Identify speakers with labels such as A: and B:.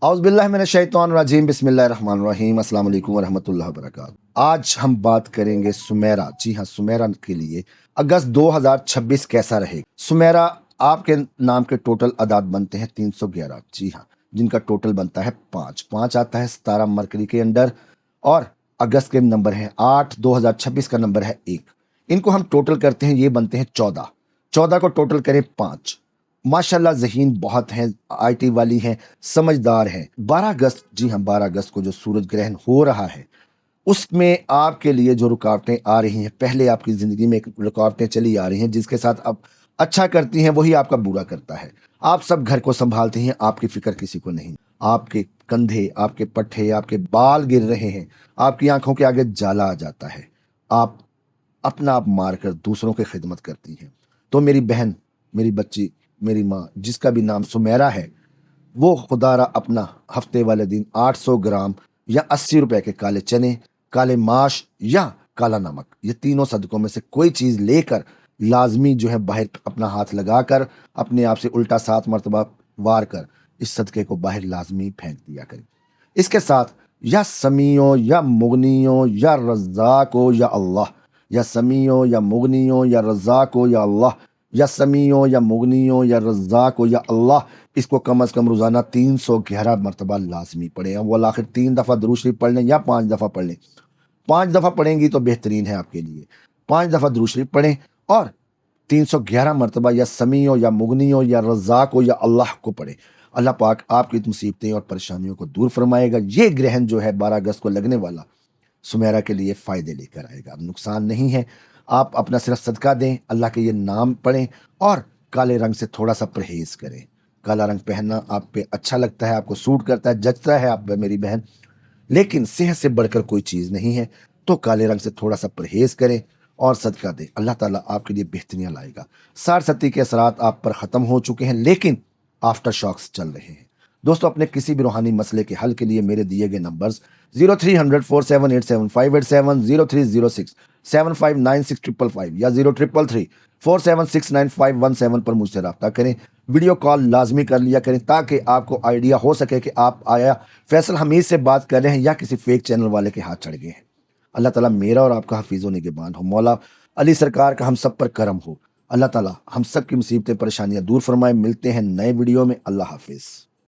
A: औज़ बिल्लाहि मिनश शैतानिर रजीम बिस्मिल्लाहिर रहमानिर रहीम अस्सलाम वालेकुम व रहमतुल्लाहि व बरकातहू। आज हम बात करेंगे सुमेरा। जी हाँ, सुमेरा के लिए अगस्त 2026 कैसा रहेगा। सुमेरा आपके नाम के टोटल अदाद बनते हैं 311। जी हाँ, जिनका टोटल बनता है 5 5 आता है 17 मरकरी के अंडर, और अगस्त के नंबर है 8, 2026 का नंबर है 1। इनको हम टोटल करते हैं, ये बनते हैं 14। 14 को टोटल करें 5। माशाल्लाह ज़हीन बहुत हैं, आईटी वाली हैं, समझदार हैं। 12 अगस्त, जी हाँ 12 अगस्त को जो सूरज ग्रहण हो रहा है, उसमें आपके लिए जो रुकावटें आ रही हैं, पहले आपकी ज़िंदगी में एक रुकावटें चली आ रही हैं, जिसके साथ आप अच्छा करती हैं वही आपका बुरा करता है। आप सब घर को संभालती हैं, आपकी फ़िक्र किसी को नहीं। आपके कंधे, आपके पट्टे, आपके बाल गिर रहे हैं, आपकी आँखों के आगे जाला आ जाता है। आप अपना आप मारकर दूसरों की खिदमत करती हैं। तो मेरी बहन, मेरी बच्ची, मेरी माँ, जिसका भी नाम सुमेरा है, वो खुदारा अपना हफ्ते वाले दिन 800 ग्राम या 80 रुपए के काले चने, काले माश या काला नमक, ये तीनों सदकों में से कोई चीज़ लेकर लाजमी जो है बाहर अपना हाथ लगाकर अपने आप से उल्टा 7 मरतबा वार कर इस सदके को बाहर लाजमी फेंक दिया करें। इसके साथ या समीओ या मुगनियो या रज़ाको या अल्लाह, या समीओ या मुगनियो या रज़ाको या अल्लाह, या समीओ या मुगनियो या रज़ाको या अल्लाह, इसको कम अज़ कम रोज़ाना 311 मरतबा लाजमी पढ़ें। वो आखिर 3 दफ़ा दुरूद शरीफ पढ़ लें या 5 दफ़ा पढ़ लें। 5 दफ़ा पढ़ेंगी तो बेहतरीन है आपके लिए। 5 दफ़ा दुरूद शरीफ पढ़ें और 311 मरतबा या समीओ या मुगनियो या रज़ाको या अल्लाह को पढ़े। अल्लाह पाक आपकी मुसीबतें और परेशानियों को दूर फरमाएगा। ये ग्रहण जो है 12 अगस्त को लगने वाला, सुमेरा के लिए फ़ायदे लेकर आएगा, नुकसान नहीं है। आप अपना सिर्फ सदका दें, अल्लाह के ये नाम पढ़ें और काले रंग से थोड़ा सा परहेज़ करें। काला रंग पहनना आप पे अच्छा लगता है, आपको सूट करता है, जचता है आप पे मेरी बहन, लेकिन सेहत से बढ़कर कोई चीज़ नहीं है। तो काले रंग से थोड़ा सा परहेज़ करें और सदका दें। अल्लाह ताला आपके लिए बेहतरियाँ लाएगा। सार सती के असरात आप पर ख़त्म हो चुके हैं, लेकिन आफ्टर शॉक्स चल रहे हैं। दोस्तों, अपने किसी भी रूहानी मसले के हल के लिए मेरे दिए गए नंबर्स 0300 4787 587, 0306 7596 555 या 0333 4769 पर मुझसे रब्ता करें। वीडियो कॉल लाजमी कर लिया करें ताकि आपको आइडिया हो सके कि आप आया फैसल हमीद से बात कर रहे हैं या किसी फेक चैनल वाले के हाथ चढ़ गए हैं। अल्लाह ताला मेरा और आपका हफीज़ निगहबान हो। मौला अली सरकार का हम सब पर करम हो। अल्लाह ताला हम सब की मुसीबतें परेशानियां दूर फरमाए। मिलते हैं नए वीडियो में। अल्लाह हाफिज़।